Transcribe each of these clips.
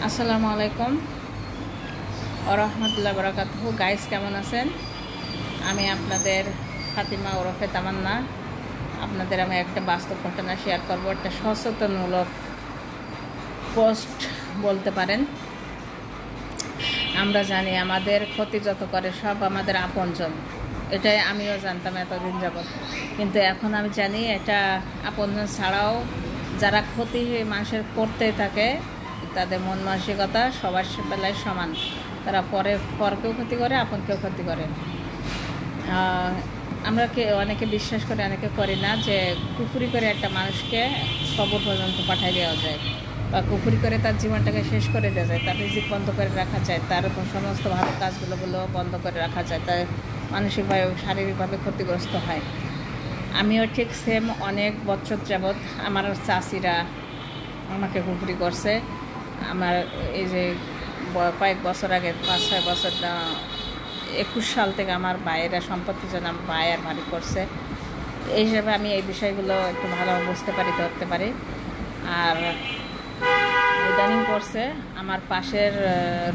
আসসালামু আলাইকুম ওয়া রাহমাতুল্লাহি ওয়া বারাকাতুহু। গাইস, কেমন আছেন? আমি আপনাদের ফাতিমা ওরফে তামান্না। আপনাদের আমি একটা বাস্তব ঘটনা শেয়ার করব, একটা সচেতনমূলক পোস্ট বলতে পারেন। আমরা জানি আমাদের ক্ষতি যত করে সব আমাদের আপনজন, এটাই আমিও জানতাম এতদিন যাবৎ, কিন্তু এখন আমি জানি এটা আপনজন ছাড়াও যারা ক্ষতি মানুষের করতেই থাকে তাদের মন মানসিকতা সবার বেলায় সমান। তারা পরকেও ক্ষতি করে, আপনকেও ক্ষতি করে। আমরা অনেকে বিশ্বাস করে, অনেকে করি না যে কুফরি করে একটা মানুষকে কবর পর্যন্ত পাঠিয়ে দেওয়া যায়, বা কুফরি করে তার জীবনটাকে শেষ করে দেওয়া যায়, তার রিজিক বন্ধ করে রাখা যায়, তার সমস্ত ভালো কাজগুলো বন্ধ করে রাখা যায়, তার মানসিকভাবে শারীরিকভাবে ক্ষতিগ্রস্ত হয়। আমিও ঠিক সেম অনেক বছর যাবৎ আমার চাচিরা আমাকে কুফরি করছে। আমার এই যে কয়েক বছর আগে 5-6 বছর 21 সাল থেকে আমার ভাইয়েরা সম্পত্তির জন্য আমার ভাই আর ভারী করছে। এই হিসাবে আমি এই বিষয়গুলো একটু ভালোভাবে বুঝতে পারি, ধরতে পারি। আর ইদানিং করছে আমার পাশের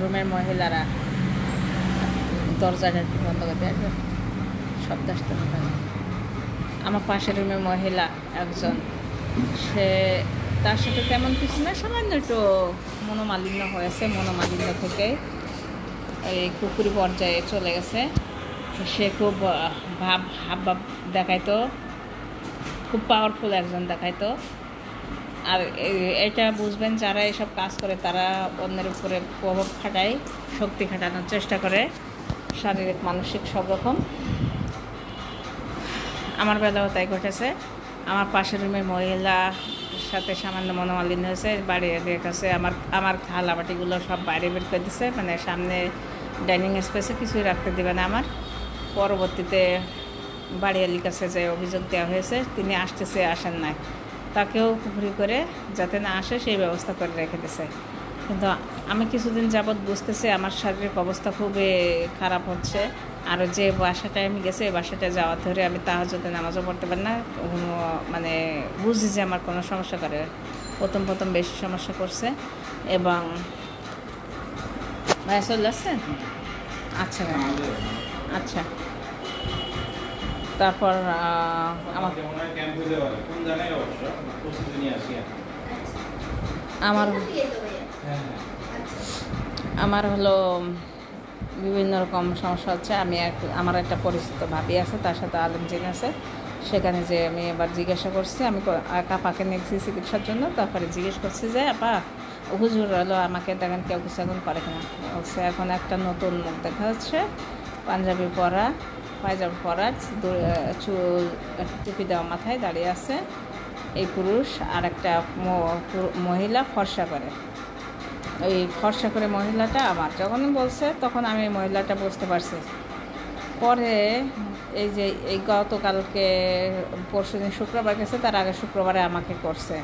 রুমের মহিলারা, দরজাটা একটু বন্ধ করে দেয়, শব্দ আসতে না পারে। আমার পাশের রুমের মহিলা একজন, সে তার সাথে তেমন কিছু না, সামান্য একটু মনোমালিন্য হয়েছে। মনোমালিন্য থেকে এই কুকুরি পর্যায়ে চলে গেছে। সে খুব হাব দেখাইতো, খুব পাওয়ারফুল একজন দেখাইতো। আর এটা বুঝবেন, যারা এসব কাজ করে তারা অন্যের উপরে প্রভাব খাটায়, শক্তি খাটানোর চেষ্টা করে, শারীরিক মানসিক সব রকম। আমার বেলাও তাই ঘটেছে। আমার পাশের রুমের মহিলার সাথে সামান্য মনোমালিন্য হয়েছে। বাড়ির কাছে আমার থালাবাটিগুলো সব বাইরে বের করে দিছে, মানে সামনে ডাইনিং স্পেসে কিছুই রাখতে দেবে না আমার। পরবর্তীতে বাড়িয়ালির কাছে যে অভিযোগ দেওয়া হয়েছে, তিনি আসতেছে, আসেন না, তাকেও ঘুরি করে যাতে না আসে সেই ব্যবস্থা করে রেখে দিছে। কিন্তু আমি কিছুদিন যাবৎ বুঝতেছি আমার শারীরিক অবস্থা খুবই খারাপ হচ্ছে। আর যে বাসাটায় আমি গেছি, এই বাসাটায় যাওয়া ধরে আমি তাহাজ্জুদের নামাজও পড়তে পারি না। মানে বুঝি যে আমার কোনো সমস্যা করে, প্রথম বেশি সমস্যা করছে। এবং ভাই চলে আসছেন? আচ্ছা ভাই, আচ্ছা। তারপর আমার আমার হলো বিভিন্ন রকম সমস্যা হচ্ছে। আমার একটা পরিচিত ভাবি আছে, তার সাথে আলেমজিন আছে। সেখানে যে আমি এবার জিজ্ঞাসা করছি, আমি আপাকে নিয়েছি চিকিৎসার জন্য। তারপরে জিজ্ঞেস করছি যে আপা, হুজুর হলো আমাকে দেখেন কেউ কিছু এখন করে কিনা। বলছে এখন একটা নতুন মুখ দেখা যাচ্ছে, পাঞ্জাবি পরা, পায়জামা পরা, চুল টুপি দেওয়া মাথায় দাঁড়িয়ে আছে এই পুরুষ, আর একটা মহিলা ফর্সা করে। ওই ফর্সা করে মহিলাটা আমার যখন বলছে, তখন আমি মহিলাটা বুঝতে পারছি। পরে এই যে এই গতকালকে পরশুদিন শুক্রবার গেছে, তার আগে শুক্রবারে আমাকে করছে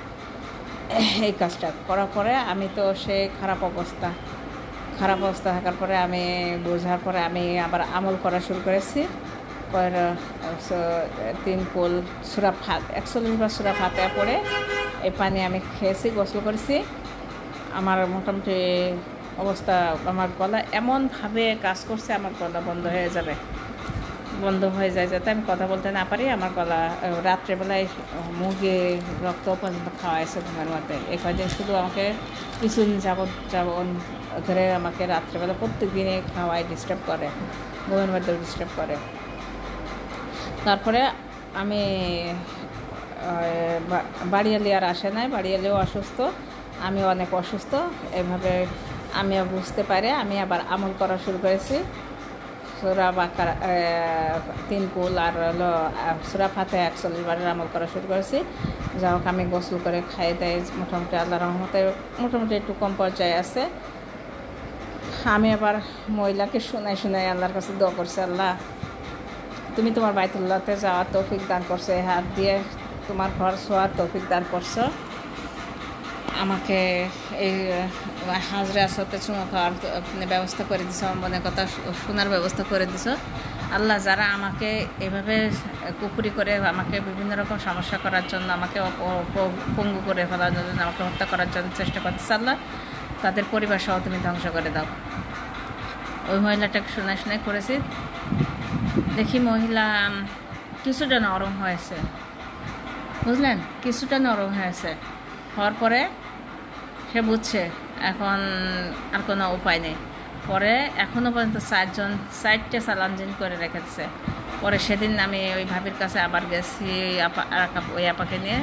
এই কাজটা। করার পরে আমি তো সে খারাপ অবস্থা থাকার পরে আমি বোঝার পরে আমি আবার আমল করা শুরু করেছি। 3 কুল সূরা ফাত 41 বার সূরা ফাতিহা পড়ে এই পানি আমি খেয়েছি, গোসল করেছি। আমার মোটামুটি অবস্থা, আমার গলা এমনভাবে কাজ করছে, আমার গলা বন্ধ হয়ে যায় যাতে আমি কথা বলতে না পারি। আমার গলা রাত্রেবেলায় মুরগি রক্ত পর্যন্ত খাওয়াইছে ঘুমের মধ্যে। এই কয়েকদিন শুধু আমাকে কিছুদিন যাবৎ ধরে আমাকে রাত্রেবেলা প্রত্যেক দিনে খাওয়ায়, ডিস্টার্ব করে, ঘুমের মধ্যেও ডিস্টার্ব করে। তারপরে আমি বাড়িয়ালি আর আসে নাই, বাড়িয়ালিও অসুস্থ, আমিও অনেক অসুস্থ। এভাবে আমিও বুঝতে পারে আমি আবার আমল করা শুরু করেছি। সূরা বাকারা 3 কুল আর হলো সূরা ফাতিহা 41 বারের আমল করা শুরু করেছি। যা হোক, আমি গোসল করে খাইয়ে দেয় মোটামুটি, আল্লাহর রহমতে মোটামুটি একটু কম পর্যায়ে আছে। আমি আবার মহিলাকে শোনাই আল্লাহর কাছে দোয়া করছি, আল্লাহ তুমি তোমার বাইতুল্লাহতে যাওয়ার তৌফিক দান করছো, এই হাত দিয়ে তোমার ঘর ছোঁয়ার তৌফিক দান করছো, আমাকে এই হাজরে আসতে চুমো খাওয়ার ব্যবস্থা করে দিছো, আমার মনের কথা শোনার ব্যবস্থা করে দিছো। আল্লাহ, যারা আমাকে এভাবে কুকুরি করে আমাকে বিভিন্ন রকম সমস্যা করার জন্য, আমাকে পঙ্গু করে ফেলার জন্য, আমাকে হত্যা করার জন্য চেষ্টা করতেছে, আল্লাহ তাদের পরিবার সহ তুমি ধ্বংস করে দাও। ওই মহিলাটাকে শোনায় শোনায় করেছি। দেখি মহিলা কিছুটা নরম হয়েছে, বুঝলেন, কিছুটা নরম হয়েছে। হওয়ার পরে সে বুঝছে এখন আর কোনো উপায় নেই। পরে এখনও পর্যন্ত 4টা চালান করে রেখেছে। পরে সেদিন আমি ওই ভাবির কাছে আবার গেছি, ওই আপাকে নিয়ে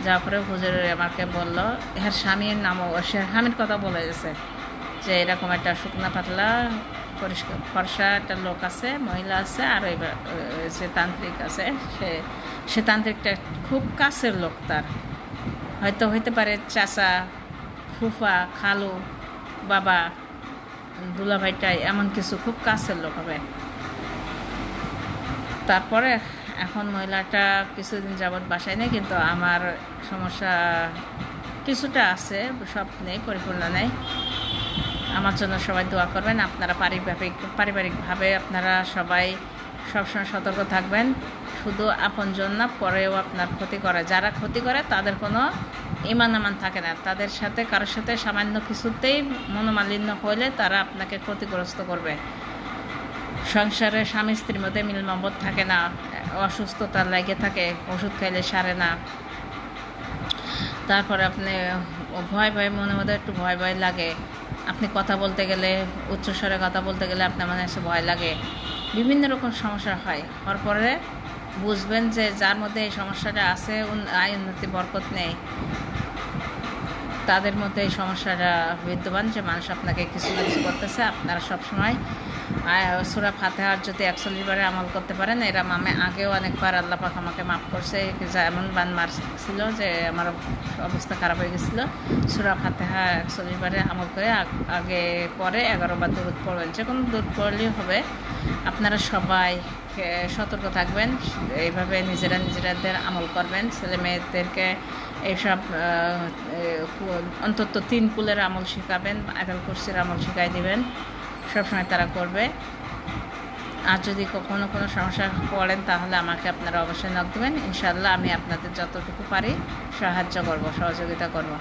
যাওয়ার পরে হুজুর আমাকে বললো, এর স্বামীর নামও, সে স্বামীর কথা বলে গেছে যে এরকম একটা শুকনা পাতলা পরিষ্কার ফর্সা একটা লোক আছে, মহিলা আছে, আর ওই যে তান্ত্রিক আছে, সে তান্ত্রিকটা খুব কাছের লোক তার, হয়তো হইতে পারে চাচা, ফুফা, খালু, বাবা, দুলাভাইটাই, এমন কিছু খুব কাছের লোক হবে। তারপরে এখন মহিলাটা কিছুদিন যাবৎ বাসায় নেই, কিন্তু আমার সমস্যা কিছুটা আছে, সব নেই, পরিপূর্ণ নেই। আমার জন্য সবাই দোয়া করবেন। আপনারা পারিবারিকভাবে আপনারা সবাই সবসময় সতর্ক থাকবেন। শুধু আপনজন না, পরেও আপনার ক্ষতি করে, যারা ক্ষতি করে তাদের কোনো ইমান আমান থাকে না। তাদের সাথে কারোর সাথে সামান্য কিছুতেই মনোমালিন্য হলে তারা আপনাকে ক্ষতিগ্রস্ত করবে। সংসারে স্বামী স্ত্রীর মধ্যে মিল মহব্বত থাকে না, অসুস্থতা লেগে থাকে, ওষুধ খাইলে সারে না। তারপরে আপনি ভয় মনের মধ্যে একটু ভয় লাগে। আপনি কথা বলতে গেলে, উচ্চস্বরে কথা বলতে গেলে আপনার মনে এসে ভয় লাগে। বিভিন্ন রকম সমস্যা হয়। হওয়ার পরে বুঝবেন যে যার মধ্যে এই সমস্যাটা আছে, উন্নতি বরকত নেই, তাদের মধ্যে এই সমস্যাটা বিদ্যমান, যে মানুষ আপনাকে কিছু না কিছু করতেছে। আপনারা সবসময় সূরা ফাতিহার যদি 41 বারে আমল করতে পারেন, এরম আমি আগেও অনেকবার আল্লাহ পাক আমাকে মাফ করছে। এমন বান মারছিল যে আমার অবস্থা খারাপ হয়ে গেছিলো। সূরা ফাতিহা 41 বারে আমল করে আগে পরে 11 বার দরুদ পড়বেন, যে কোনো দরুদ পড়লেই হবে। আপনারা সবাই সতর্ক থাকবেন, এইভাবে নিজেরাদের আমল করবেন। ছেলে মেয়েদেরকে এইসব অন্তত 3 কুলের আমল শেখাবেন, আয়াতুল কুরসির আমল শেখাই দিবেন, সবসময় তারা করবে। আর যদি কখনো কোনো সমস্যা পড়েন তাহলে আমাকে আপনারা অবশ্যই নক দেবেন। ইনশাআল্লাহ আমি আপনাদের যতটুকু পারি সাহায্য করব, সহযোগিতা করব।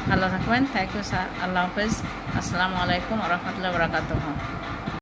ভালো থাকবেন। Thank you sir. আল্লাহ হাফেজ। আসসালামু আলাইকুম ওয়া রাহমাতুল্লাহি ওয়া বারাকাতুহু।